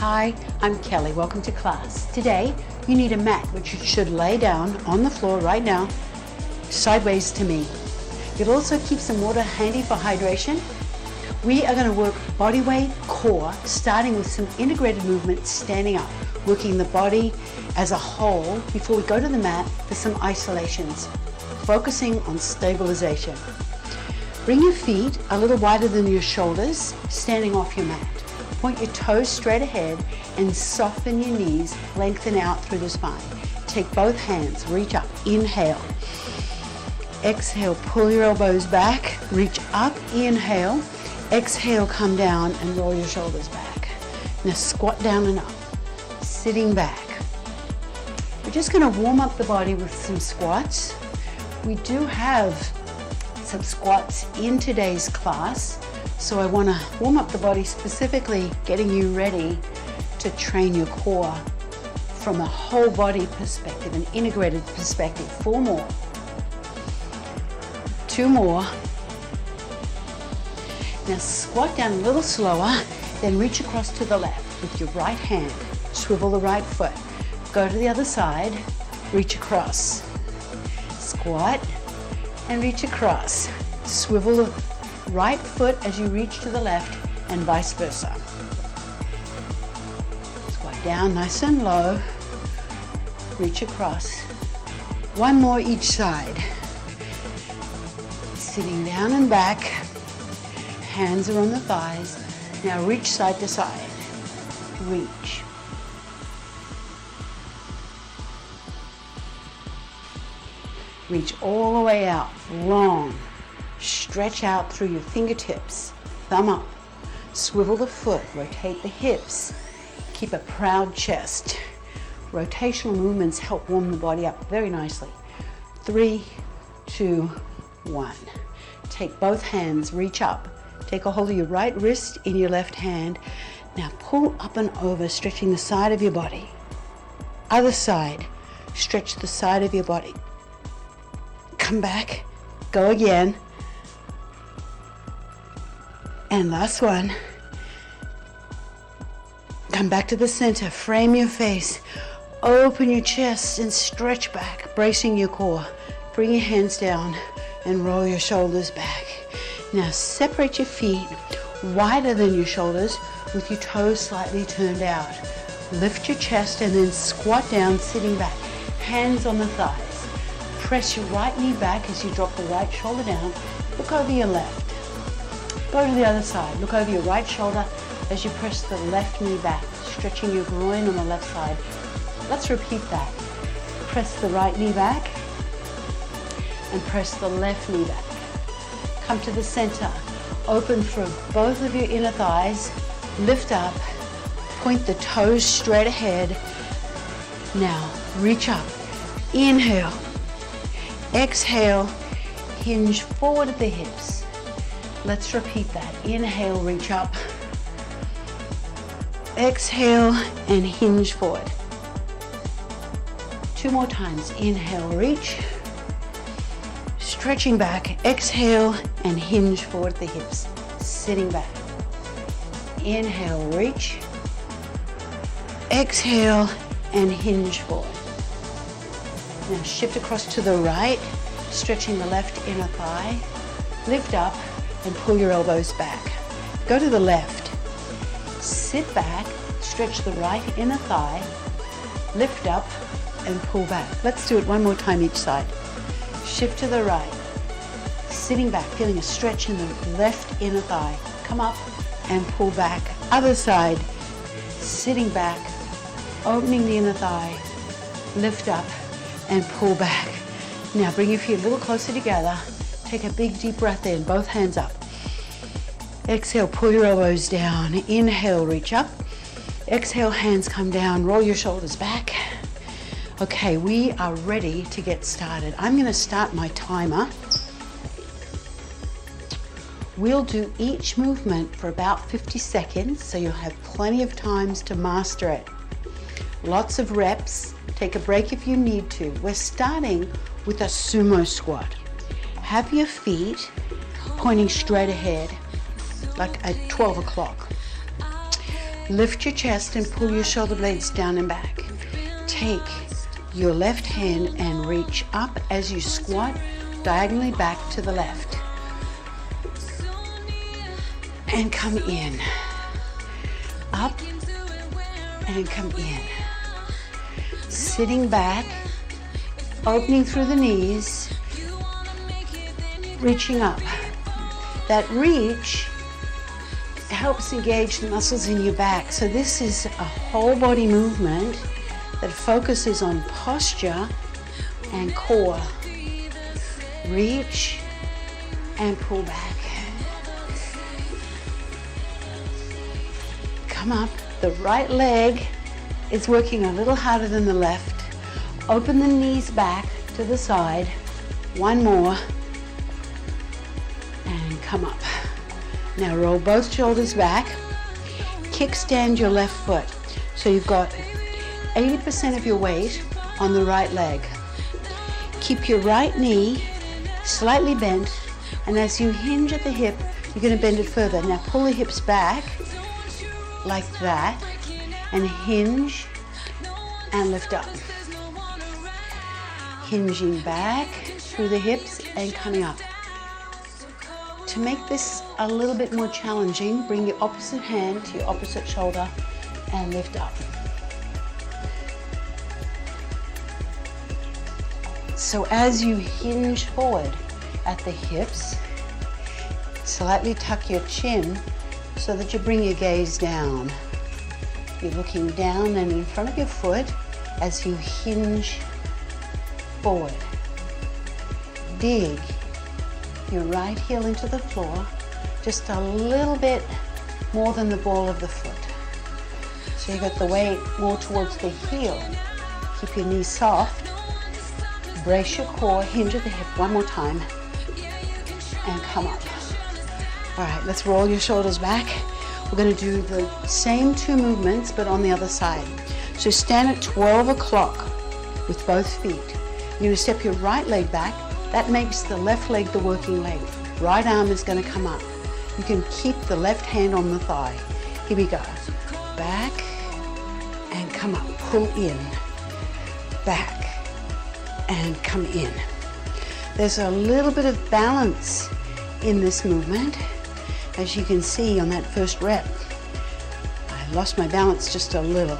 Hi, I'm Kelly. Welcome to class. Today, you need a mat which you should lay down on the floor right now, sideways to me. You'll also keep some water handy for hydration. We are going to work body weight, core, starting with some integrated movements standing up, working the body as a whole before we go to the mat for some isolations, focusing on stabilization. Bring your feet a little wider than your shoulders, standing off your mat. Point your toes straight ahead and soften your knees, lengthen out through the spine. Take both hands, reach up, inhale. Exhale, pull your elbows back, reach up, inhale. Exhale, come down and roll your shoulders back. Now squat down and up, sitting back. We're just going to warm up the body with some squats. We do have some squats in today's class, so I want to warm up the body, specifically getting you ready to train your core from a whole body perspective, an integrated perspective. 4 more. 2 more. Now squat down a little slower, then reach across to the left with your right hand. Swivel the right foot. Go to the other side, reach across. Squat and reach across. Swivel the right foot as you reach to the left and vice versa. Squat down nice and low. Reach across. 1 more each side. Sitting down and back. Hands are on the thighs. Now reach side to side. Reach. Reach all the way out, long. Stretch out through your fingertips, thumb up. Swivel the foot, rotate the hips. Keep a proud chest. Rotational movements help warm the body up very nicely. 3, 2, 1. Take both hands, reach up. Take a hold of your right wrist in your left hand. Now pull up and over, stretching the side of your body. Other side, stretch the side of your body. Come back, go again. And last one. Come back to the center, frame your face. Open your chest and stretch back, bracing your core. Bring your hands down and roll your shoulders back. Now separate your feet wider than your shoulders with your toes slightly turned out. Lift your chest and then squat down, sitting back. Hands on the thighs. Press your right knee back as you drop the right shoulder down. Look over your left. Go to the other side. Look over your right shoulder as you press the left knee back, stretching your groin on the left side. Let's repeat that. Press the right knee back and press the left knee back. Come to the center. Open through both of your inner thighs. Lift up. Point the toes straight ahead. Now reach up. Inhale. Exhale. Hinge forward at the hips. Let's repeat that. Inhale, reach up. Exhale and hinge forward. 2 more times. Inhale, reach. Stretching back. Exhale and hinge forward at the hips. Sitting back. Inhale, reach. Exhale and hinge forward. Now shift across to the right, stretching the left inner thigh. Lift up and pull your elbows back. Go to the left. Sit back, stretch the right inner thigh. Lift up and pull back. Let's do it 1 more time each side. Shift to the right. Sitting back, feeling a stretch in the left inner thigh. Come up and pull back. Other side. Sitting back, opening the inner thigh. Lift up and pull back. Now bring your feet a little closer together. Take a big deep breath in, both hands up. Exhale, pull your elbows down. Inhale, reach up. Exhale, hands come down, roll your shoulders back. Okay, we are ready to get started. I'm going to start my timer. We'll do each movement for about 50 seconds, so you'll have plenty of times to master it. Lots of reps. Take a break if you need to. We're starting with a sumo squat. Have your feet pointing straight ahead, like at 12 o'clock. Lift your chest and pull your shoulder blades down and back. Take your left hand and reach up as you squat diagonally back to the left. And come in. Up and come in. Sitting back, opening through the knees, reaching up. That reach helps engage the muscles in your back. So this is a whole body movement that focuses on posture and core. Reach and pull back. Come up. The right leg is working a little harder than the left. Open the knees back to the side. One more. And come up. Now roll both shoulders back. Kickstand your left foot. So you've got 80% of your weight on the right leg. Keep your right knee slightly bent, and as you hinge at the hip, you're going to bend it further. Now pull the hips back like that, and hinge and lift up. Hinging back through the hips and coming up. To make this a little bit more challenging, bring your opposite hand to your opposite shoulder and lift up. So as you hinge forward at the hips, slightly tuck your chin so that you bring your gaze down. You're looking down and in front of your foot as you hinge forward. Dig your right heel into the floor, just a little bit more than the ball of the foot. So you got the weight more towards the heel. Keep your knees soft. Brace your core, hinge at the hip one more time, and come up. All right, let's roll your shoulders back. We're going to do the same two movements, but on the other side. So stand at 12 o'clock with both feet. You're going to step your right leg back. That makes the left leg the working leg. Right arm is going to come up. You can keep the left hand on the thigh. Here we go. Back and come up. Pull in. Back and come in. There's a little bit of balance in this movement. As you can see on that first rep, I lost my balance just a little.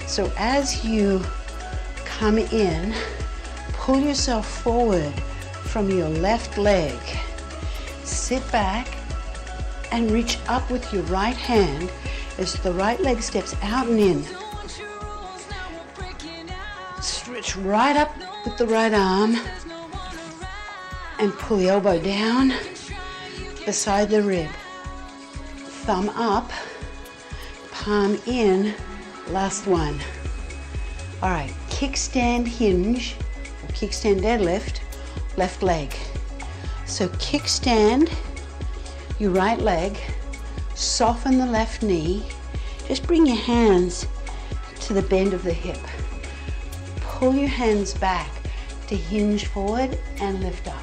So as you come in, pull yourself forward from your left leg. Sit back and reach up with your right hand as the right leg steps out and in. Stretch right up with the right arm and pull the elbow down beside the rib. Thumb up, palm in, last one. All right, kickstand hinge, or kickstand deadlift, left leg. So kickstand your right leg, soften the left knee, just bring your hands to the bend of the hip. Pull your hands back to hinge forward and lift up.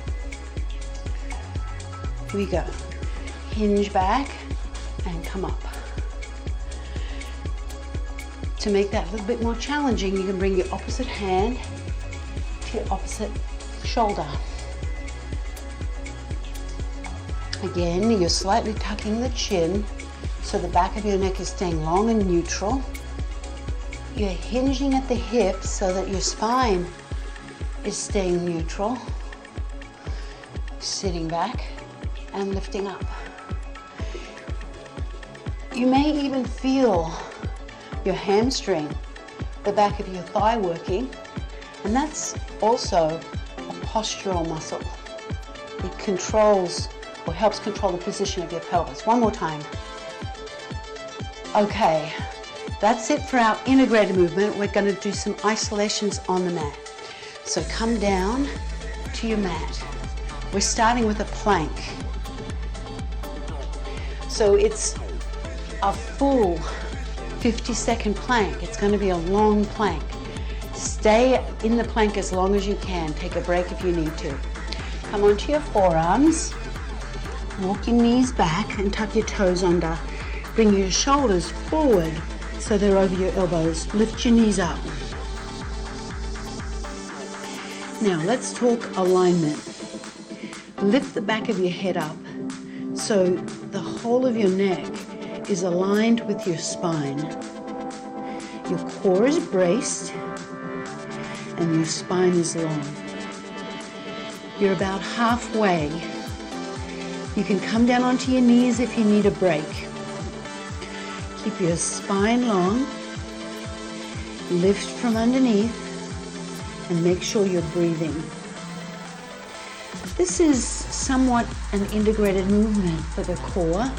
Here we go. Hinge back and come up. To make that a little bit more challenging, you can bring your opposite hand to your opposite shoulder. Again, you're slightly tucking the chin so the back of your neck is staying long and neutral. You're hinging at the hips so that your spine is staying neutral. Sitting back and lifting up. You may even feel your hamstring, the back of your thigh working, and that's also a postural muscle. It controls or helps control the position of your pelvis. One more time. Okay, that's it for our integrated movement. We're going to do some isolations on the mat. So come down to your mat. We're starting with a plank. So it's a full 50-second plank. It's going to be a long plank. Stay in the plank as long as you can. Take a break if you need to. Come onto your forearms. Walk your knees back and tuck your toes under. Bring your shoulders forward so they're over your elbows. Lift your knees up. Now let's talk alignment. Lift the back of your head up so the whole of your neck is aligned with your spine. Your core is braced and your spine is long. You're about halfway. You can come down onto your knees if you need a break. Keep your spine long. Lift from underneath and make sure you're breathing. This is somewhat an integrated movement for the core,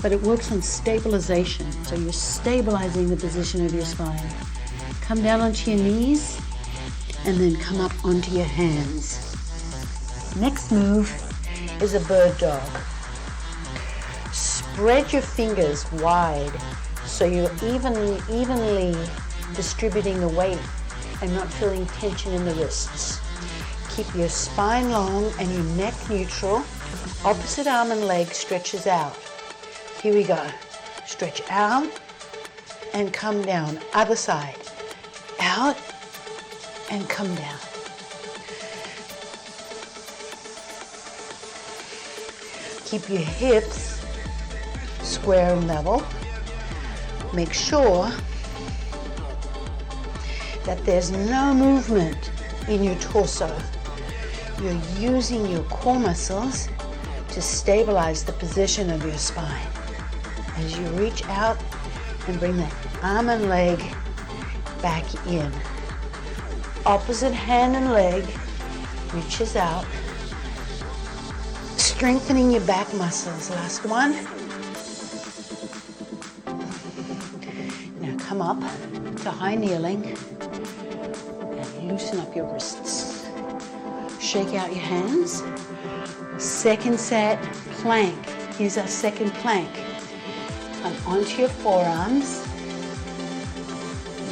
but it works on stabilization. So you're stabilizing the position of your spine. Come down onto your knees and then come up onto your hands. Next move is a bird dog. Spread your fingers wide so you're evenly distributing the weight and not feeling tension in the wrists. Keep your spine long and your neck neutral. Opposite arm and leg stretches out. Here we go. Stretch out and come down. Other side. Out and come down. Keep your hips square and level. Make sure that there's no movement in your torso. You're using your core muscles to stabilize the position of your spine. As you reach out and bring the arm and leg back in. Opposite hand and leg reaches out. Strengthening your back muscles. Last one. Now come up to high kneeling and loosen up your wrists. Shake out your hands. Second set, plank. Here's our second plank. Come onto your forearms.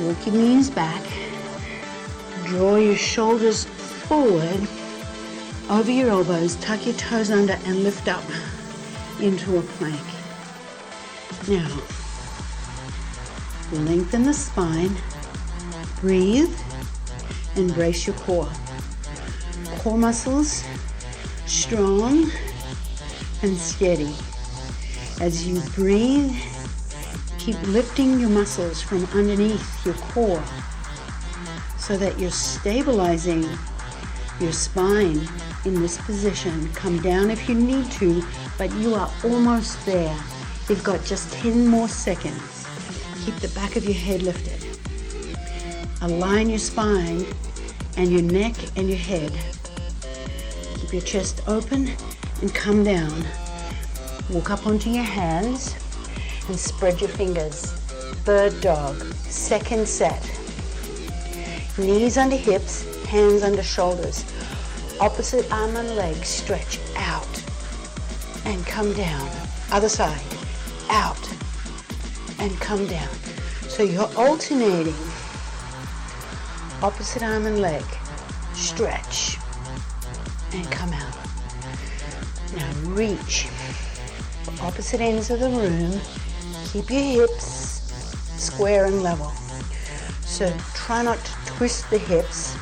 Walk your knees back. Draw your shoulders forward over your elbows. Tuck your toes under and lift up into a plank. Now, lengthen the spine. Breathe and brace your core. Core muscles strong and steady. As you breathe, keep lifting your muscles from underneath your core so that you're stabilizing your spine in this position. Come down if you need to, but you are almost there. You've got just 10 more seconds. Keep the back of your head lifted. Align your spine and your neck and your head. Keep your chest open and come down. Walk up onto your hands and spread your fingers. Bird dog, second set. Knees under hips, hands under shoulders. Opposite arm and leg stretch out and come down. Other side, out and come down. So you're alternating. Opposite arm and leg, stretch and come out. Now reach for opposite ends of the room. Keep your hips square and level. So try not to twist the hips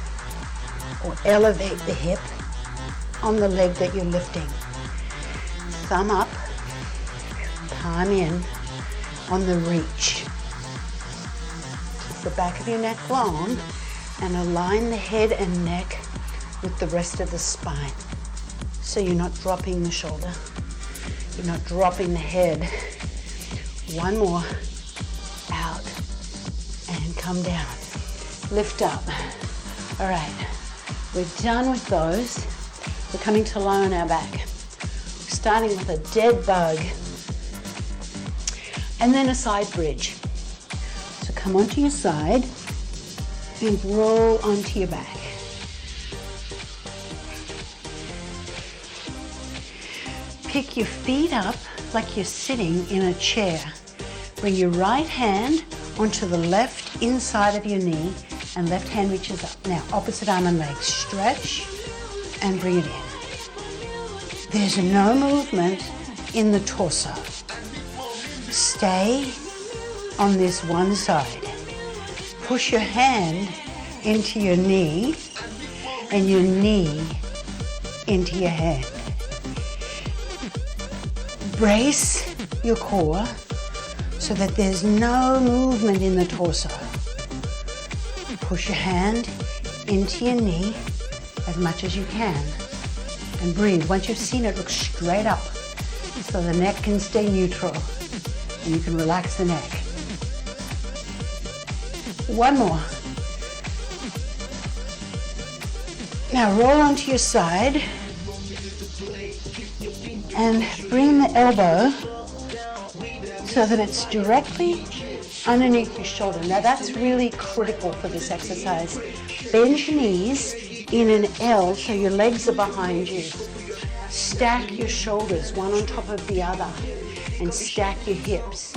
or elevate the hip on the leg that you're lifting. Thumb up, palm in on the reach. Keep the back of your neck long and align the head and neck with the rest of the spine. So you're not dropping the shoulder, you're not dropping the head. One more, out and come down. Lift up. All right, we're done with those. We're coming to lie on our back. We're starting with a dead bug and then a side bridge. So come onto your side and roll onto your back. Pick your feet up like you're sitting in a chair. Bring your right hand onto the left inside of your knee and left hand reaches up. Now, opposite arm and leg, stretch and bring it in. There's no movement in the torso. Stay on this one side. Push your hand into your knee and your knee into your hand. Brace your core so that there's no movement in the torso. Push your hand into your knee as much as you can and breathe. Once you've seen it, look straight up so the neck can stay neutral and you can relax the neck. One more. Now roll onto your side and bring the elbow so that it's directly underneath your shoulder. Now that's really critical for this exercise. Bend your knees in an L so your legs are behind you. Stack your shoulders one on top of the other and stack your hips.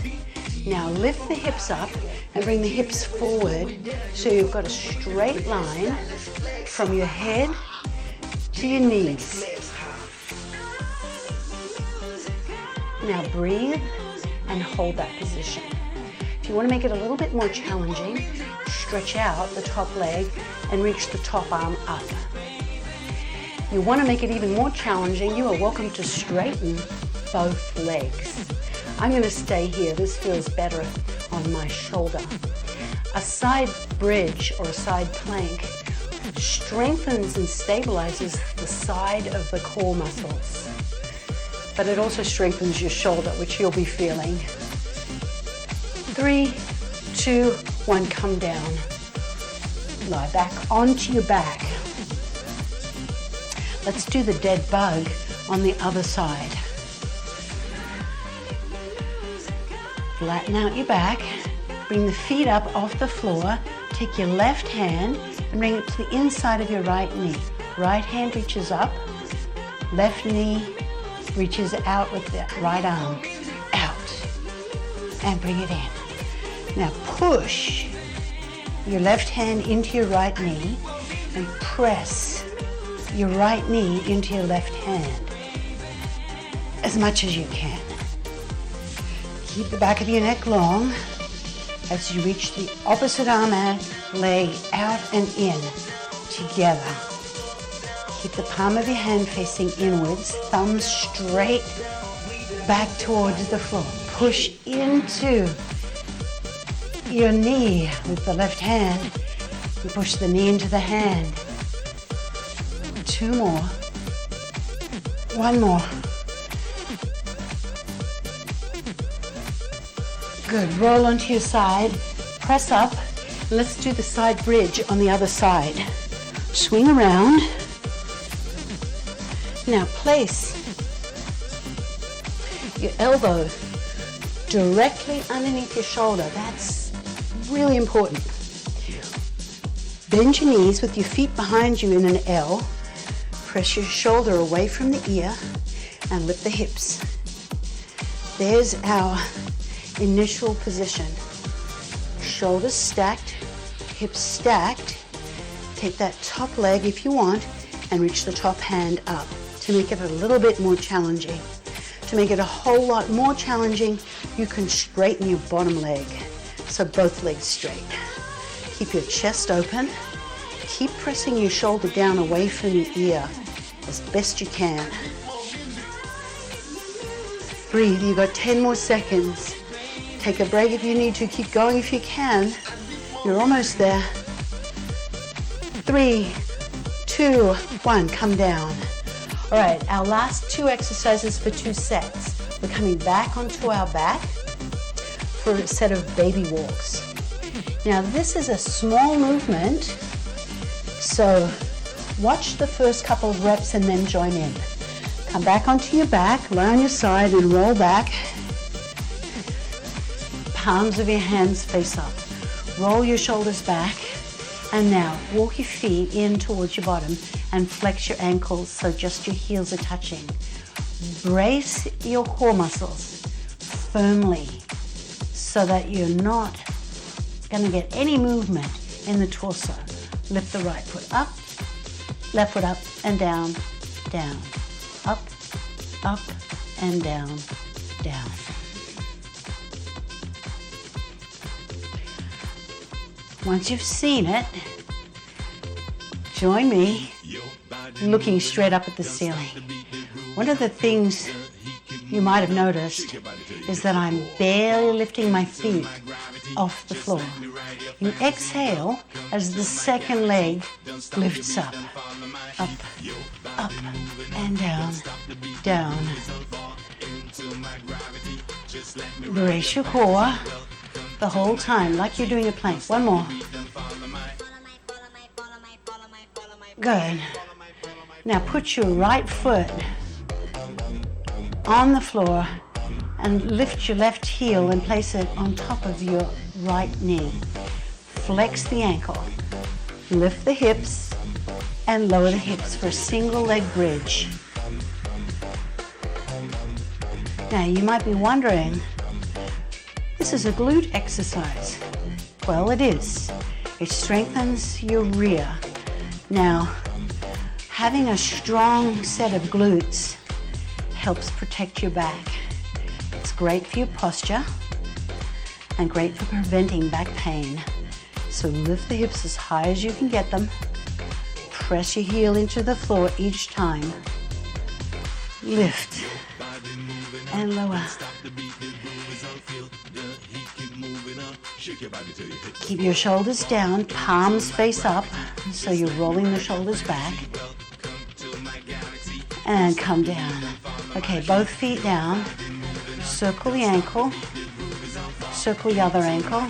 Now lift the hips up and bring the hips forward so you've got a straight line from your head to your knees. Now breathe and hold that position. If you want to make it a little bit more challenging, stretch out the top leg and reach the top arm up. You want to make it even more challenging, you are welcome to straighten both legs. I'm going to stay here. This feels better on my shoulder. A side bridge or a side plank strengthens and stabilizes the side of the core muscles, but it also strengthens your shoulder, which you'll be feeling. 3, 2, 1, come down. Lie back onto your back. Let's do the dead bug on the other side. Flatten out your back, bring the feet up off the floor, take your left hand and bring it to the inside of your right knee. Right hand reaches up, left knee reaches out with the right arm, out, and bring it in. Now push your left hand into your right knee and press your right knee into your left hand as much as you can. Keep the back of your neck long as you reach the opposite arm and leg out and in together. Keep the palm of your hand facing inwards, thumbs straight back towards the floor. Push into your knee with the left hand. You push the knee into the hand. 2 more. 1 more. Good. Roll onto your side. Press up. Let's do the side bridge on the other side. Swing around. Now place your elbow directly underneath your shoulder. That's really important. Bend your knees with your feet behind you in an L. Press your shoulder away from the ear and lift the hips. There's our initial position. Shoulders stacked, hips stacked. Take that top leg if you want and reach the top hand up to make it a little bit more challenging. To make it a whole lot more challenging, you can straighten your bottom leg, so both legs straight. Keep your chest open. Keep pressing your shoulder down away from the ear as best you can. Breathe, you've got 10 more seconds. Take a break if you need to. Keep going if you can. You're almost there. 3, 2, 1, come down. All right, our last 2 exercises for 2 sets. We're coming back onto our back for a set of baby walks. Now this is a small movement, so watch the first couple of reps and then join in. Come back onto your back, lie on your side and roll back. Palms of your hands face up. Roll your shoulders back. And now walk your feet in towards your bottom and flex your ankles so just your heels are touching. Brace your core muscles firmly so that you're not going to get any movement in the torso. Lift the right foot up, left foot up and down, down, up, and down, down. Once you've seen it, join me looking straight up at the ceiling. One of the things you might have noticed is that I'm barely lifting my feet off the floor. You exhale as the second leg lifts up, up, up, and down, down. Brace your core the whole time, like you're doing a plank. One more. Good. Now put your right foot on the floor and lift your left heel and place it on top of your right knee. Flex the ankle. Lift the hips and lower the hips for a single leg bridge. Now you might be wondering, this is a glute exercise. Well, it is. It strengthens your rear. Now, having a strong set of glutes helps protect your back. It's great for your posture and great for preventing back pain. So lift the hips as high as you can get them. Press your heel into the floor each time. Lift and lower. Keep your shoulders down, palms face up, so you're rolling the shoulders back. And come down. Okay, both feet down. Circle the ankle. Circle the other ankle.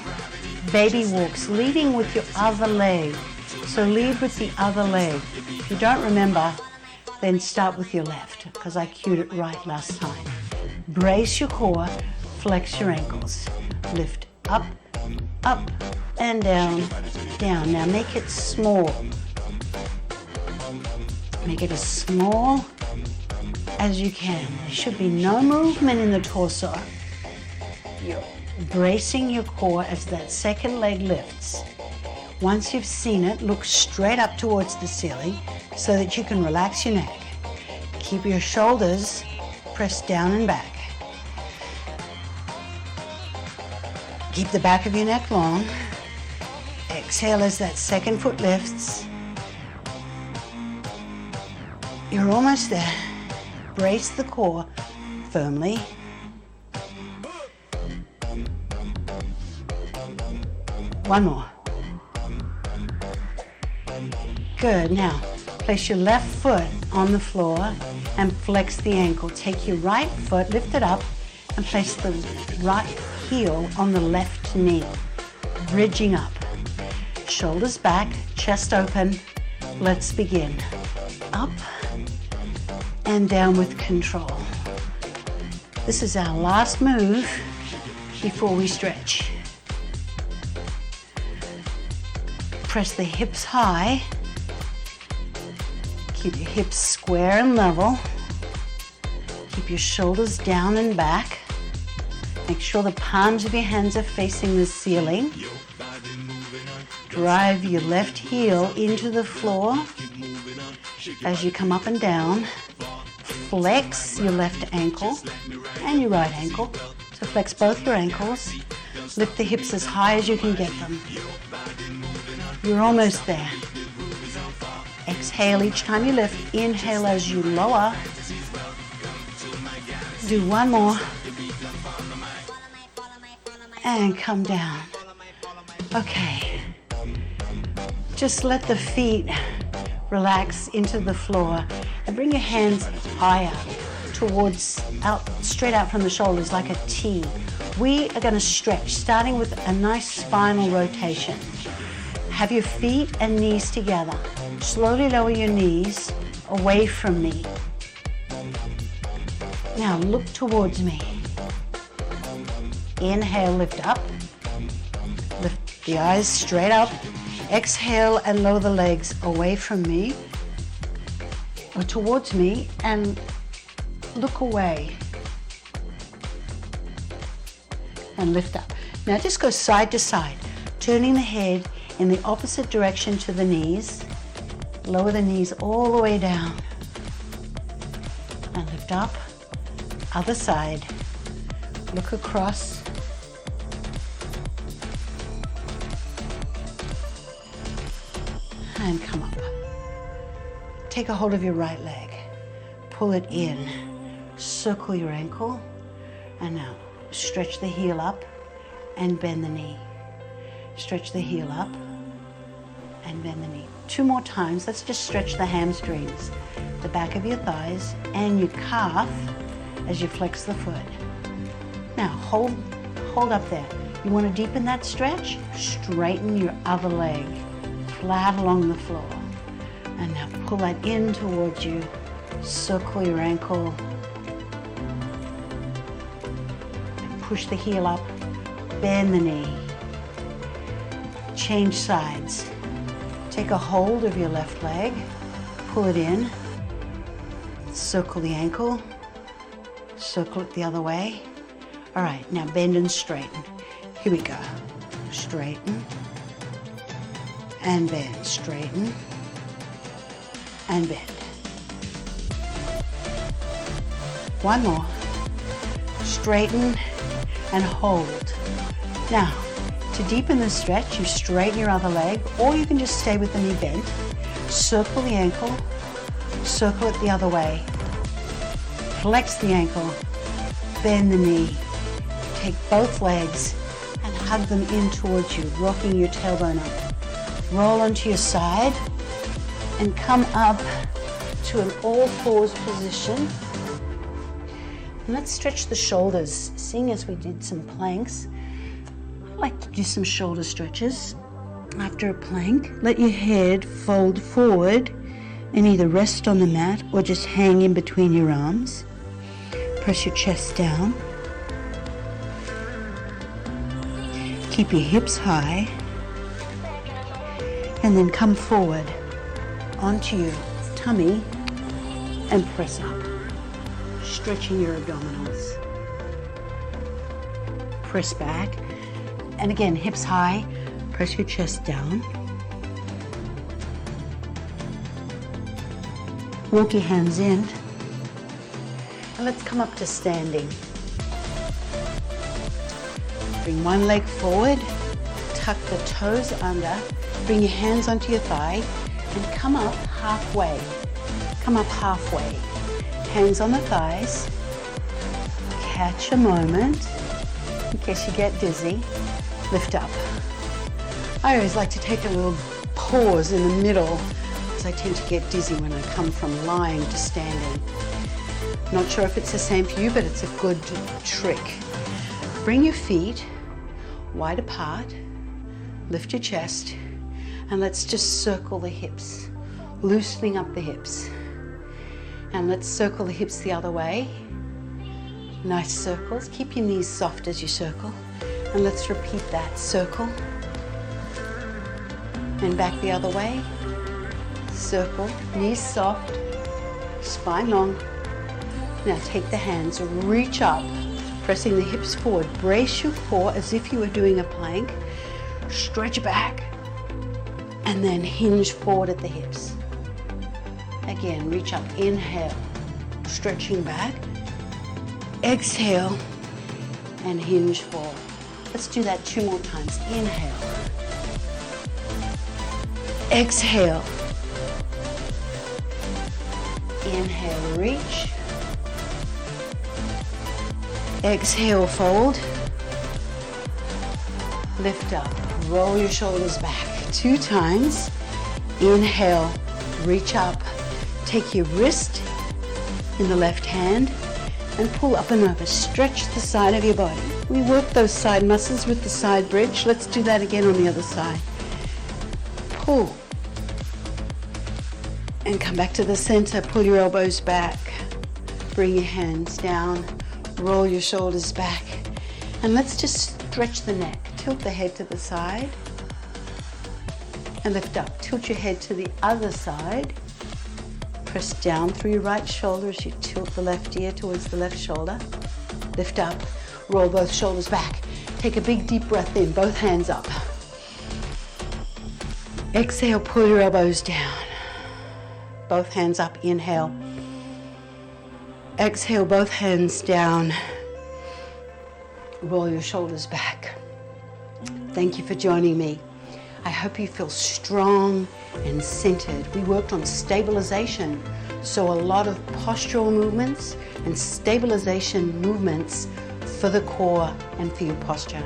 Baby walks, leading with your other leg. So lead with the other leg. If you don't remember, then start with your left, because I cued it right last time. Brace your core, flex your ankles. Lift up, up, and down, down. Now make it small. Make it as small as you can. There should be no movement in the torso. You're bracing your core as that second leg lifts. Once you've seen it, look straight up towards the ceiling so that you can relax your neck. Keep your shoulders pressed down and back. Keep the back of your neck long. Exhale as that second foot lifts. You're almost there. Brace the core firmly. One more. Good. Now, place your left foot on the floor and flex the ankle. Take your right foot, lift it up, and place the right heel on the left knee, bridging up. Shoulders back, chest open. Let's begin. Up and down with control. This is our last move before we stretch. Press the hips high. Keep your hips square and level. Keep your shoulders down and back. Make sure the palms of your hands are facing the ceiling. Drive your left heel into the floor as you come up and down. Flex your left ankle and your right ankle. So flex both your ankles. Lift the hips as high as you can get them. You're almost there. Exhale each time you lift. Inhale as you lower. Do one more. And come down. Okay. Just let the feet relax into the floor and bring your hands higher towards, straight out from the shoulders like a T. We are going to stretch, starting with a nice spinal rotation. Have your feet and knees together. Slowly lower your knees away from me. Now look towards me. Inhale, lift up. Lift the eyes straight up. Exhale and lower the legs away from me or towards me and look away. And lift up. Now just go side to side, turning the head in the opposite direction to the knees. Lower the knees all the way down. And lift up, Other side. Look across. And come up. Take a hold of your right leg. Pull it in. Circle your ankle. And now stretch the heel up and bend the knee. Stretch the heel up and bend the knee. 2 more times. Let's just stretch the hamstrings, the back of your thighs and your calf as you flex the foot. Now hold up there. You want to deepen that stretch? Straighten your other leg flat along the floor. And now pull that in towards you. Circle your ankle. And push the heel up. Bend the knee. Change sides. Take a hold of your left leg. Pull it in. Circle the ankle. Circle it the other way. All right, now bend and straighten. Here we go. Straighten and bend. Straighten and bend. One more. Straighten and hold. Now, to deepen the stretch, you straighten your other leg, or you can just stay with the knee bent. Circle the ankle, circle it the other way. Flex the ankle, bend the knee. Take both legs and hug them in towards you, rocking your tailbone up. Roll onto your side and come up to an all fours position. And let's stretch the shoulders. Seeing as we did some planks, I like to do some shoulder stretches. After a plank, let your head fold forward and either rest on the mat or just hang in between your arms. Press your chest down. Keep your hips high. And then come forward onto your tummy and press up, stretching your abdominals. Press back. And again, hips high, press your chest down. Walk your hands in. And let's come up to standing. Bring one leg forward, tuck the toes under, bring your hands onto your thigh, and come up halfway. Come up halfway. Hands on the thighs. Catch a moment in case you get dizzy. Lift up. I always like to take a little pause in the middle because I tend to get dizzy when I come from lying to standing. Not sure if it's the same for you, but it's a good trick. Bring your feet wide apart, lift your chest, and let's just circle the hips, loosening up the hips. And let's circle the hips the other way. Nice circles. Keep your knees soft as you circle. And let's repeat that. Circle. And back the other way. Circle. Knees soft. Spine long. Now take the hands, reach up, pressing the hips forward. Brace your core as if you were doing a plank. Stretch back. And then hinge forward at the hips. Again, reach up. Inhale. Stretching back. Exhale. And hinge forward. Let's do that 2 more times. Inhale. Exhale. Inhale, reach. Exhale, fold. Lift up. Roll your shoulders back 2 times. Inhale, reach up. Take your wrist in the left hand and pull up and over. Stretch the side of your body. We work those side muscles with the side bridge. Let's do that again on the other side. Pull. And come back to the center. Pull your elbows back. Bring your hands down. Roll your shoulders back. And let's just stretch the neck. Tilt the head to the side. And lift up. Tilt your head to the other side. Press down through your right shoulder as you tilt the left ear towards the left shoulder. Lift up. Roll both shoulders back. Take a big deep breath in. Both hands up. Exhale, pull your elbows down. Both hands up. Inhale. Exhale, both hands down. Roll your shoulders back. Thank you for joining me. I hope you feel strong and centered. We worked on stabilization, so a lot of postural movements and stabilization movements for the core and for your posture.